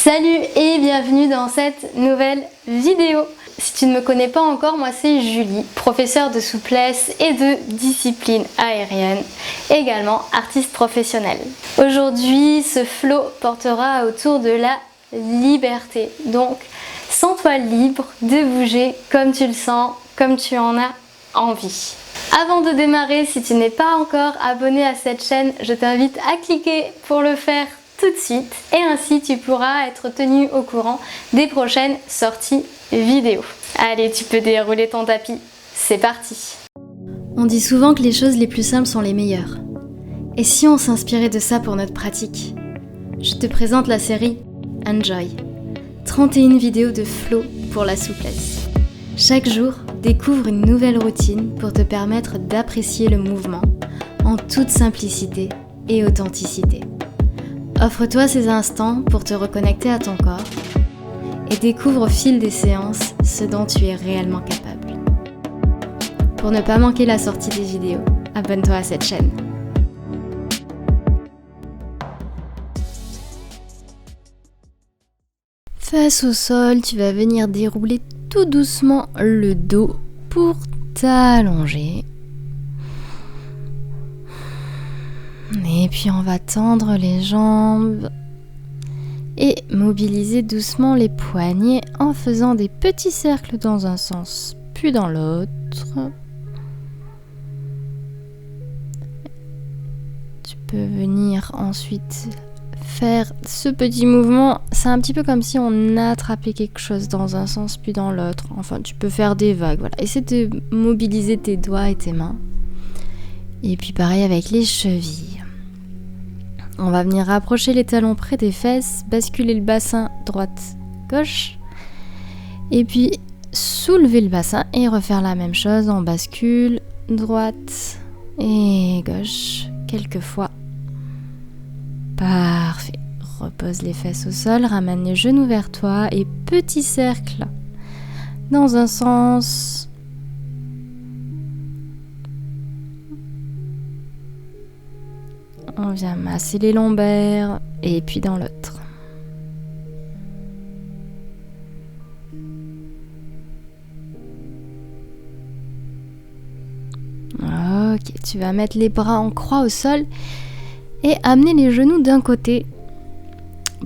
Salut et bienvenue dans cette nouvelle vidéo. Si tu ne me connais pas encore, moi c'est Julie, professeure de souplesse et de discipline aérienne, également artiste professionnelle. Aujourd'hui, ce flow portera autour de la liberté. Donc, sens-toi libre de bouger comme tu le sens, comme tu en as envie. Avant de démarrer, si tu n'es pas encore abonné à cette chaîne, je t'invite à cliquer pour le faire tout de suite et ainsi tu pourras être tenu au courant des prochaines sorties vidéo. Allez, tu peux dérouler ton tapis, c'est parti. On dit souvent que les choses les plus simples sont les meilleures. Et si on s'inspirait de ça pour notre pratique? Je te présente la série Enjoy. 31 vidéos de flow pour la souplesse. Chaque jour, découvre une nouvelle routine pour te permettre d'apprécier le mouvement en toute simplicité et authenticité. Offre-toi ces instants pour te reconnecter à ton corps et découvre au fil des séances ce dont tu es réellement capable. Pour ne pas manquer la sortie des vidéos, abonne-toi à cette chaîne. Face au sol, tu vas venir dérouler tout doucement le dos pour t'allonger. Et puis on va tendre les jambes et mobiliser doucement les poignets en faisant des petits cercles dans un sens puis dans l'autre. Tu peux venir ensuite faire ce petit mouvement. C'est un petit peu comme si on attrapait quelque chose dans un sens puis dans l'autre. Enfin, tu peux faire des vagues. Voilà. Essaie de mobiliser tes doigts et tes mains. Et puis pareil avec les chevilles. On va venir rapprocher les talons près des fesses, basculer le bassin droite-gauche. Et puis soulever le bassin et refaire la même chose. On bascule droite et gauche quelques fois. Parfait. Repose les fesses au sol, ramène les genoux vers toi et petit cercle dans un sens. On vient masser les lombaires et puis dans l'autre. Ok, tu vas mettre les bras en croix au sol et amener les genoux d'un côté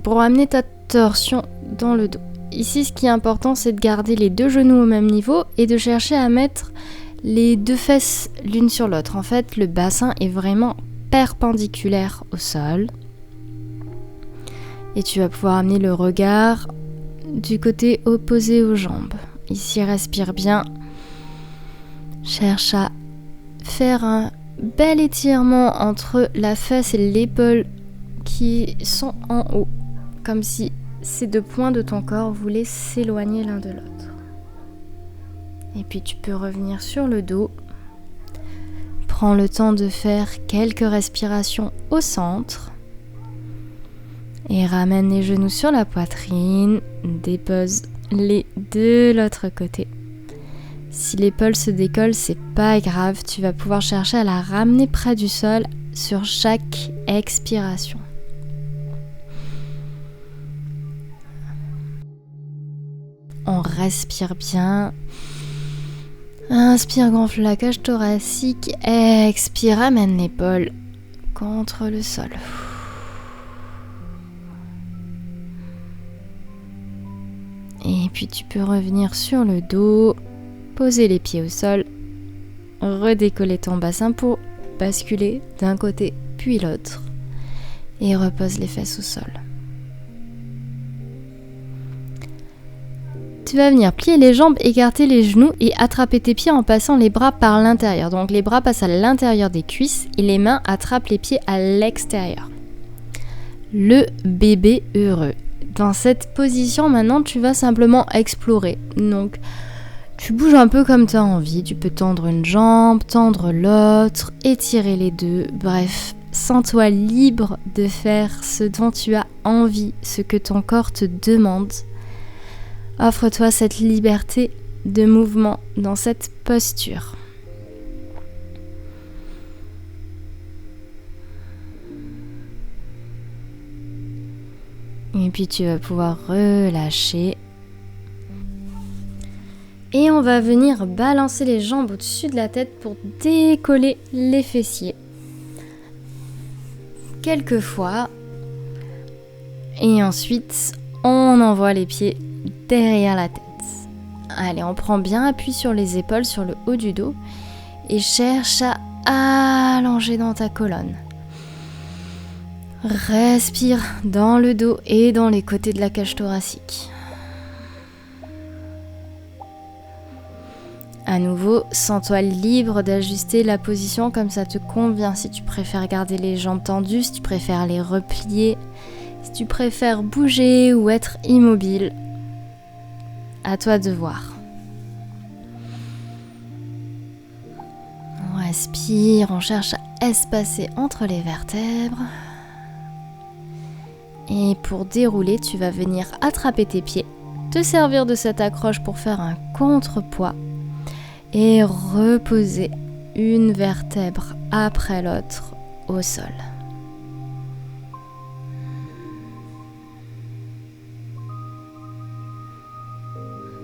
pour amener ta torsion dans le dos. Ici, ce qui est important, c'est de garder les deux genoux au même niveau et de chercher à mettre les deux fesses l'une sur l'autre. En fait, le bassin est vraiment perpendiculaire au sol. Et tu vas pouvoir amener le regard du côté opposé aux jambes. Ici, respire bien. Cherche à faire un bel étirement entre la fesse et l'épaule qui sont en haut, comme si ces deux points de ton corps voulaient s'éloigner l'un de l'autre. Et puis tu peux revenir sur le dos. Prends le temps de faire quelques respirations au centre et ramène les genoux sur la poitrine, dépose-les de l'autre côté. Si l'épaule se décolle, c'est pas grave, tu vas pouvoir chercher à la ramener près du sol sur chaque expiration. On respire bien. Inspire, gonfle la cage thoracique. Expire, amène l'épaule contre le sol. Et puis tu peux revenir sur le dos, poser les pieds au sol, redécoller ton bassin pour basculer d'un côté puis l'autre. Et repose les fesses au sol. Tu vas venir plier les jambes, écarter les genoux et attraper tes pieds en passant les bras par l'intérieur. Donc les bras passent à l'intérieur des cuisses et les mains attrapent les pieds à l'extérieur. Le bébé heureux. Dans cette position, maintenant, tu vas simplement explorer. Donc, tu bouges un peu comme tu as envie. Tu peux tendre une jambe, tendre l'autre, étirer les deux. Bref, sens-toi libre de faire ce dont tu as envie, ce que ton corps te demande. Offre-toi cette liberté de mouvement dans cette posture. Et Et puis tu vas pouvoir relâcher. Et on va venir balancer les jambes au-dessus de la tête pour décoller les fessiers. Quelques fois. Et ensuite, on envoie les pieds derrière la tête. Allez, on prend bien appui sur les épaules, sur le haut du dos. Et cherche à allonger dans ta colonne. Respire dans le dos et dans les côtés de la cage thoracique. À nouveau, sens-toi libre d'ajuster la position comme ça te convient. Si tu préfères garder les jambes tendues, si tu préfères les replier, si tu préfères bouger ou être immobile, à toi de voir. On respire, on cherche à espacer entre les vertèbres. Et pour dérouler, tu vas venir attraper tes pieds, te servir de cette accroche pour faire un contrepoids et reposer une vertèbre après l'autre au sol.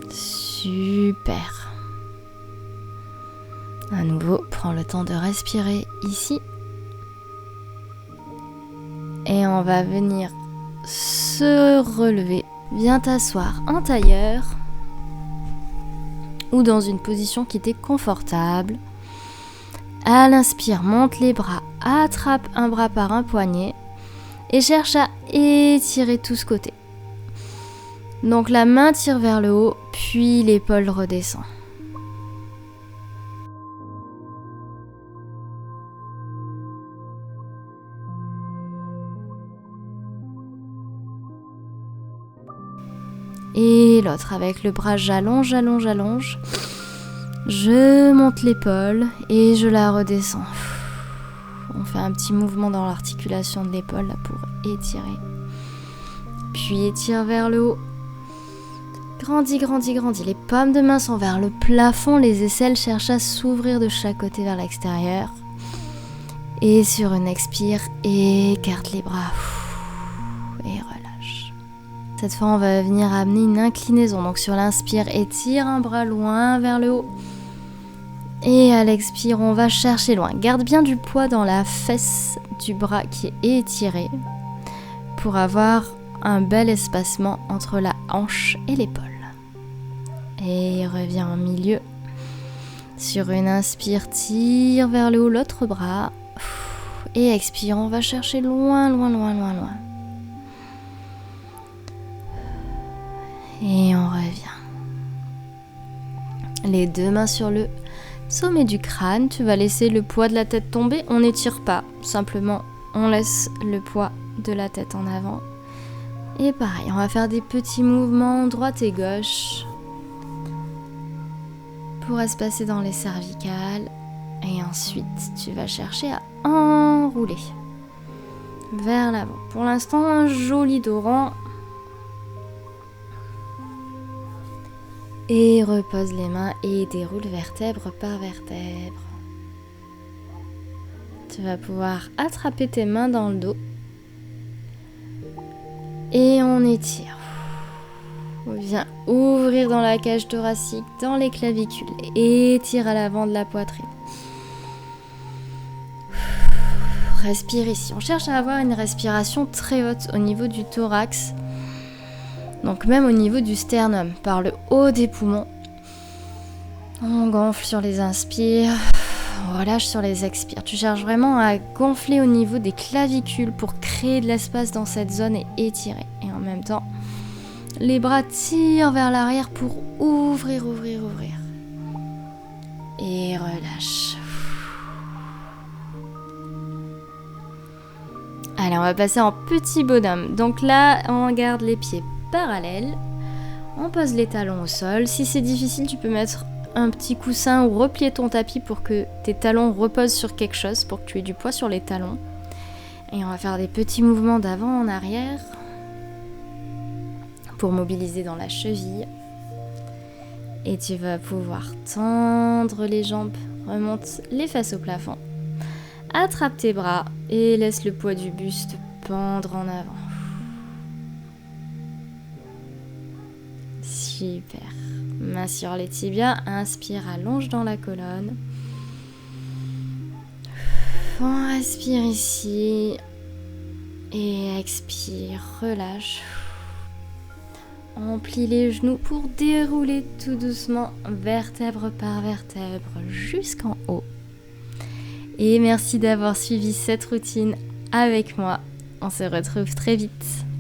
Super. À nouveau, prends le temps de respirer ici. Et on va venir se relever. Viens t'asseoir en tailleur ou dans une position qui t'est confortable. À l'inspire, monte les bras, attrape un bras par un poignet et cherche à étirer tout ce côté. Donc la main tire vers le haut, puis l'épaule redescend. Et l'autre avec le bras, j'allonge. Je monte l'épaule et je la redescends. On fait un petit mouvement dans l'articulation de l'épaule là pour étirer. Puis étire vers le haut. Grandis. Les paumes de main sont vers le plafond. Les aisselles cherchent à s'ouvrir de chaque côté vers l'extérieur. Et sur une expire, écarte les bras. Et relâche. Cette fois, on va venir amener une inclinaison. Donc sur l'inspire, étire un bras loin vers le haut. Et à l'expire, on va chercher loin. Garde bien du poids dans la fesse du bras qui est étiré pour avoir un bel espacement entre la hanche et l'épaule. Et reviens au milieu. Sur une inspire, tire vers le haut l'autre bras. Et expire, on va chercher loin. Et on revient. Les deux mains sur le sommet du crâne. Tu vas laisser le poids de la tête tomber. On n'étire pas. Simplement, on laisse le poids de la tête en avant. Et pareil, on va faire des petits mouvements droite et gauche pour espacer dans les cervicales. Et ensuite, tu vas chercher à enrouler vers l'avant. Pour l'instant, un joli dos rond. Et repose les mains et déroule vertèbre par vertèbre. Tu vas pouvoir attraper tes mains dans le dos. Et on étire. On vient ouvrir dans la cage thoracique, dans les clavicules. Et étire à l'avant de la poitrine. Respire ici. On cherche à avoir une respiration très haute au niveau du thorax. Donc même au niveau du sternum, par le haut des poumons. On gonfle sur les inspires, on relâche sur les expires. Tu cherches vraiment à gonfler au niveau des clavicules pour créer de l'espace dans cette zone et étirer. Et en même temps, les bras tirent vers l'arrière pour ouvrir. Et relâche. Allez, on va passer en petit bonhomme. Donc là, on garde les pieds parallèles. On pose les talons au sol. Si c'est difficile, tu peux mettre un petit coussin ou replier ton tapis pour que tes talons reposent sur quelque chose, pour que tu aies du poids sur les talons. Et on va faire des petits mouvements d'avant en arrière pour mobiliser dans la cheville. Et tu vas pouvoir tendre les jambes, remonte les fesses au plafond. Attrape tes bras et laisse le poids du buste pendre en avant. Super. Main sur les tibias, inspire, allonge dans la colonne. On respire ici et expire, relâche. On plie les genoux pour dérouler tout doucement, vertèbre par vertèbre, jusqu'en haut. Et merci d'avoir suivi cette routine avec moi. On se retrouve très vite.